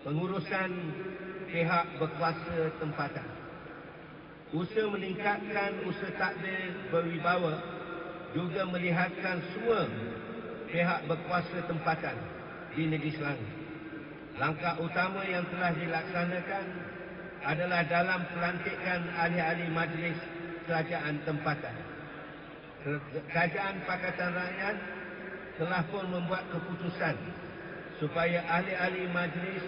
pengurusan pihak berkuasa tempatan. Usaha meningkatkan usaha takdir berwibawa juga melihatkan semua pihak berkuasa tempatan di Negeri Selangor. Langkah utama yang telah dilaksanakan adalah dalam pelantikan ahli-ahli majlis kerajaan tempatan. Kerajaan Pakatan Rakyat telah pun membuat keputusan supaya ahli-ahli majlis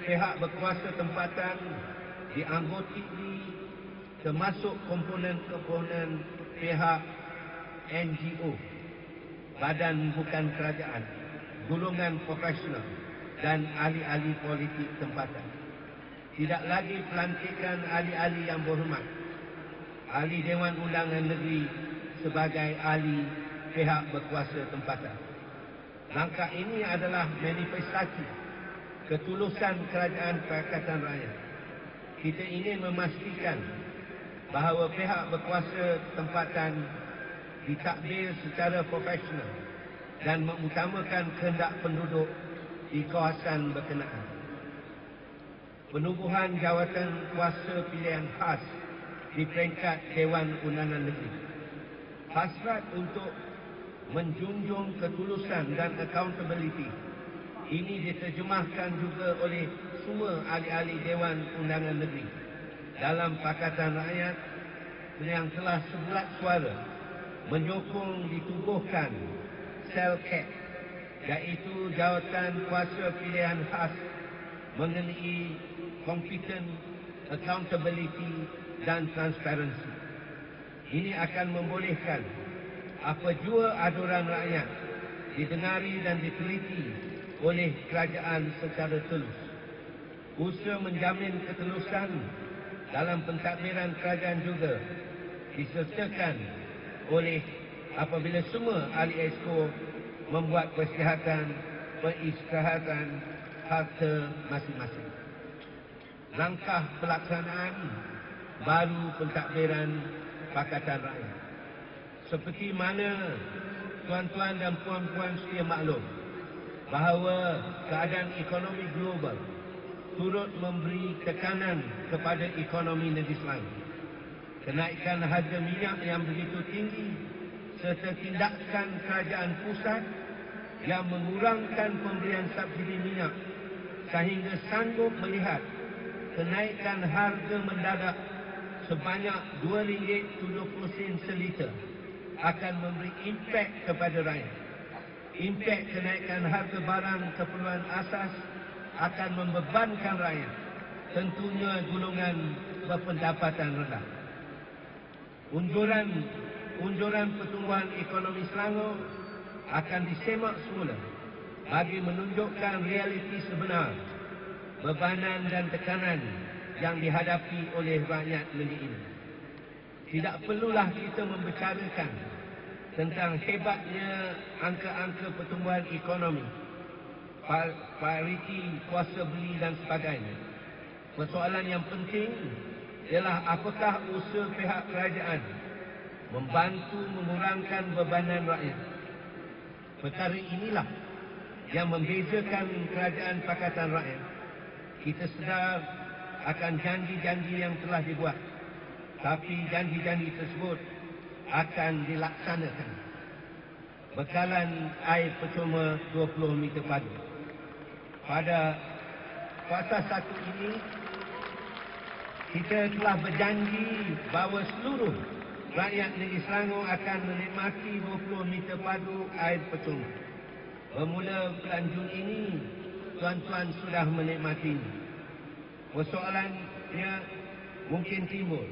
pihak berkuasa tempatan dianggoti termasuk komponen-komponen pihak NGO, badan bukan kerajaan, golongan profesional dan ahli-ahli politik tempatan. Tidak lagi pelantikan ahli-ahli yang berhormat, ahli Dewan Undangan Negeri sebagai ahli pihak berkuasa tempatan. Langkah ini adalah manifestasi ketulusan Kerajaan Pakatan Rakyat. Kita ingin memastikan bahawa pihak berkuasa tempatan ditadbir secara profesional dan mengutamakan kehendak penduduk di kawasan berkenaan. Penubuhan jawatan kuasa pilihan khas di peringkat Dewan Undangan Negeri. Hasrat untuk menjunjung ketulusan dan accountability ini diterjemahkan juga oleh semua ahli-ahli Dewan Undangan Negeri dalam Pakatan Rakyat yang telah sebulat suara menyokong ditubuhkan SELCAT, iaitu jawatan kuasa pilihan khas mengenai competent, accountability dan transparansi. Ini akan membolehkan apa jua aduran rakyat didengari dan diteliti oleh kerajaan secara telus. Usaha menjamin ketelusan dalam pentadbiran kerajaan juga disertakan oleh apabila semua ahli exco membuat peristirahatan harta masing-masing. Langkah pelaksanaan baru pentadbiran Pakatan Rakyat. Seperti mana tuan-tuan dan puan-puan sedia maklum bahawa keadaan ekonomi global turut memberi tekanan kepada ekonomi negeri Selangor. Kenaikan harga minyak yang begitu tinggi serta tindakan kerajaan pusat yang mengurangkan pemberian subsidi minyak sehingga sanggup melihat kenaikan harga mendadak sebanyak RM2.70 seliter akan memberi impak kepada rakyat. Impak kenaikan harga barang keperluan asas akan membebankan rakyat, tentunya golongan berpendapatan rendah. Unjuran pertumbuhan ekonomi Selangor akan disemak semula bagi menunjukkan realiti sebenar bebanan dan tekanan yang dihadapi oleh rakyat negeri ini. Tidak perlulah kita membicarakan tentang hebatnya angka-angka pertumbuhan ekonomi, pariti kuasa beli dan sebagainya. Persoalan yang penting ialah apakah usaha pihak kerajaan membantu mengurangkan bebanan rakyat. Perkara inilah yang membezakan Kerajaan Pakatan Rakyat. Kita sedar akan janji-janji yang telah dibuat, tapi janji-janji tersebut akan dilaksanakan. Bekalan air percuma 20 meter padu. Pada kuartal 1 ini, kita telah berjanji bahawa seluruh rakyat negeri Selangor akan menikmati 20 meter padu air percuma. Bermula bulan Jun ini, tuan-tuan sudah menikmatinya. Persoalannya mungkin timbul.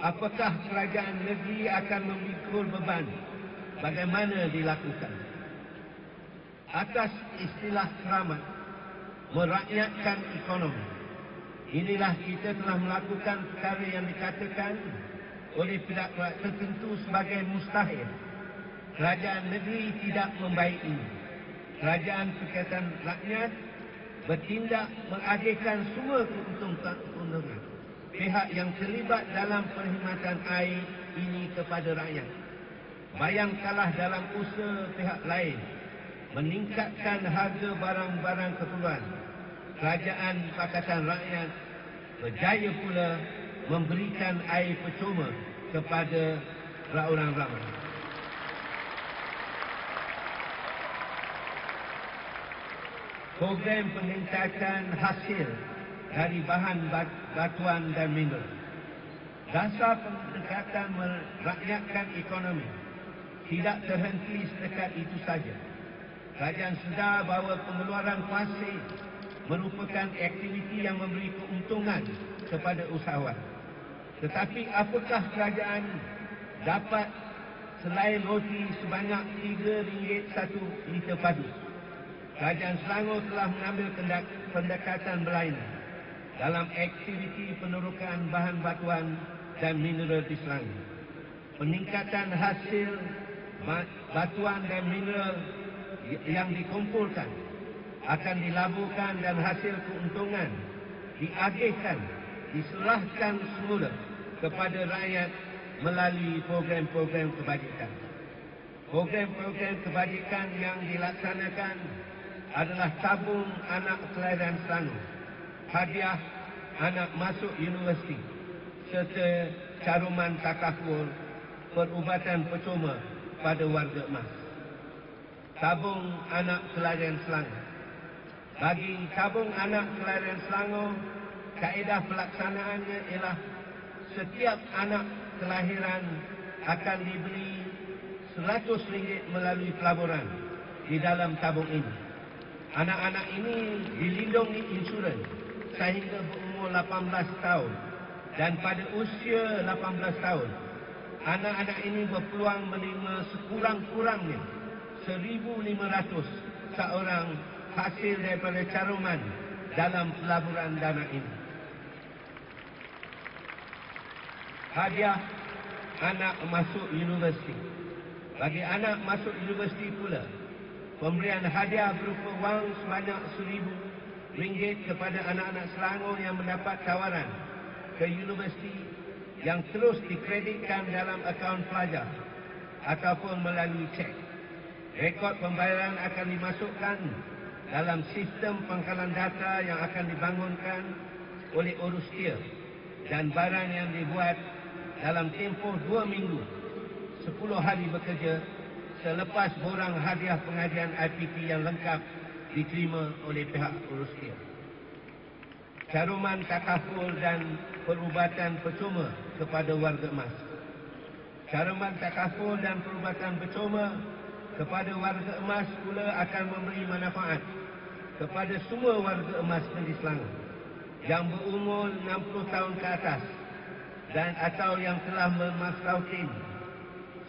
Apakah kerajaan negeri akan memikul beban? Bagaimana dilakukan? Atas istilah keramat, merakyatkan ekonomi. Inilah kita telah melakukan perkara yang dikatakan oleh pihak tertentu sebagai mustahil. Kerajaan negeri tidak membaiki. Kerajaan Pakatan Rakyat bertindak mengadilkan semua keuntungan pihak yang terlibat dalam perkhidmatan air ini kepada rakyat. Bayangkanlah dalam usaha pihak lain meningkatkan harga barang-barang keperluan. Kerajaan Pakatan Rakyat berjaya pula memberikan air percuma kepada orang ramai. Program peningkatan hasil dari bahan batuan dan mineral. Dasar pendekatan merakyatkan ekonomi tidak terhenti setakat itu saja. Kerajaan sedar bahawa pengeluaran pasir merupakan aktiviti yang memberi keuntungan kepada usahawan. Tetapi apakah kerajaan dapat selain roti sebanyak RM3 satu liter padu? Kerajaan Selangor telah mengambil pendekatan berlainan dalam aktiviti penerokan bahan batuan dan mineral di Selangor. Peningkatan hasil batuan dan mineral yang dikumpulkan akan dilaburkan dan hasil keuntungan diagihkan, diserahkan semula kepada rakyat melalui program-program kebajikan. Program-program kebajikan yang dilaksanakan adalah tabung anak kelahiran Selangor, hadiah anak masuk universiti, serta caruman takaful perubatan percuma pada warga emas. Tabung anak kelahiran Selangor. Bagi tabung anak kelahiran Selangor, kaedah pelaksanaannya ialah setiap anak kelahiran akan diberi RM100 melalui pelaburan di dalam tabung ini. Anak-anak ini dilindungi insurans sehingga berumur 18 tahun, dan pada usia 18 tahun, anak-anak ini berpeluang menerima sekurang-kurangnya RM1,500 seorang hasil daripada caruman dalam pelaburan dana ini. Hadiah anak masuk universiti. Bagi anak masuk universiti pula, pemberian hadiah berupa wang sebanyak RM1,000 kepada anak-anak Selangor yang mendapat tawaran ke universiti yang terus dikreditkan dalam akaun pelajar ataupun melalui cek. Rekod pembayaran akan dimasukkan dalam sistem pangkalan data yang akan dibangunkan oleh Urustia, dan barang yang dibuat dalam tempoh 2 minggu, 10 hari bekerja selepas borang hadiah pengajian IPP yang lengkap diterima oleh pihak Urustia. Caruman takaful dan perubatan percuma kepada warga emas. Caruman takaful dan perubatan percuma kepada warga emas pula akan memberi manfaat kepada semua warga emas negeri Selangor yang berumur 60 tahun ke atas dan atau yang telah bermastautin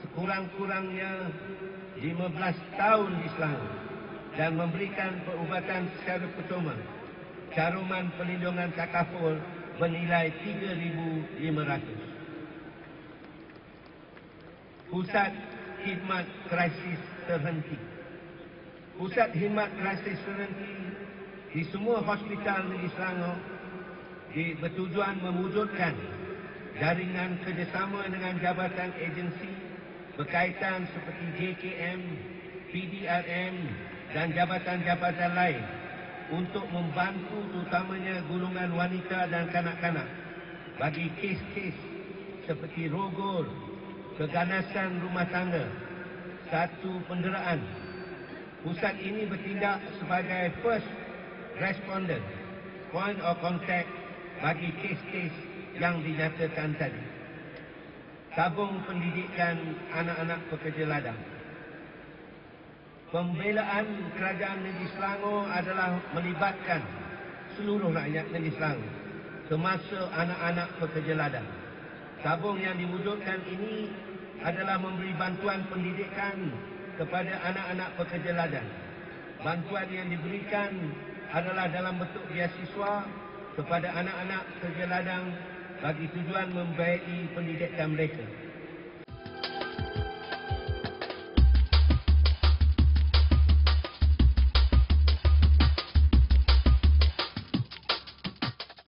sekurang-kurangnya 15 tahun di Selangor dan memberikan perubatan secara percuma. Caruman perlindungan takaful bernilai RM3,500. Pusat khidmat krisis terhenti. Pusat khidmat krisis terhenti di semua hospital di Selangor bertujuan mewujudkan jaringan kerjasama dengan jabatan agensi berkaitan seperti JKM, PDRM dan jabatan-jabatan lain untuk membantu terutamanya golongan wanita dan kanak-kanak bagi kes-kes seperti rogol, keganasan rumah tangga, satu penderaan. Pusat ini bertindak sebagai first responder, point of contact bagi kes-kes yang dinyatakan tadi. Tabung pendidikan anak-anak pekerja ladang. Pembelaan kerajaan negeri Selangor adalah melibatkan seluruh rakyat negeri Selangor, termasuk anak-anak pekerja ladang. Tabung yang diwujudkan ini adalah memberi bantuan pendidikan kepada anak-anak pekerja ladang. Bantuan yang diberikan adalah dalam bentuk beasiswa kepada anak-anak pekerja ladang bagi tujuan membiayai pendidikan mereka.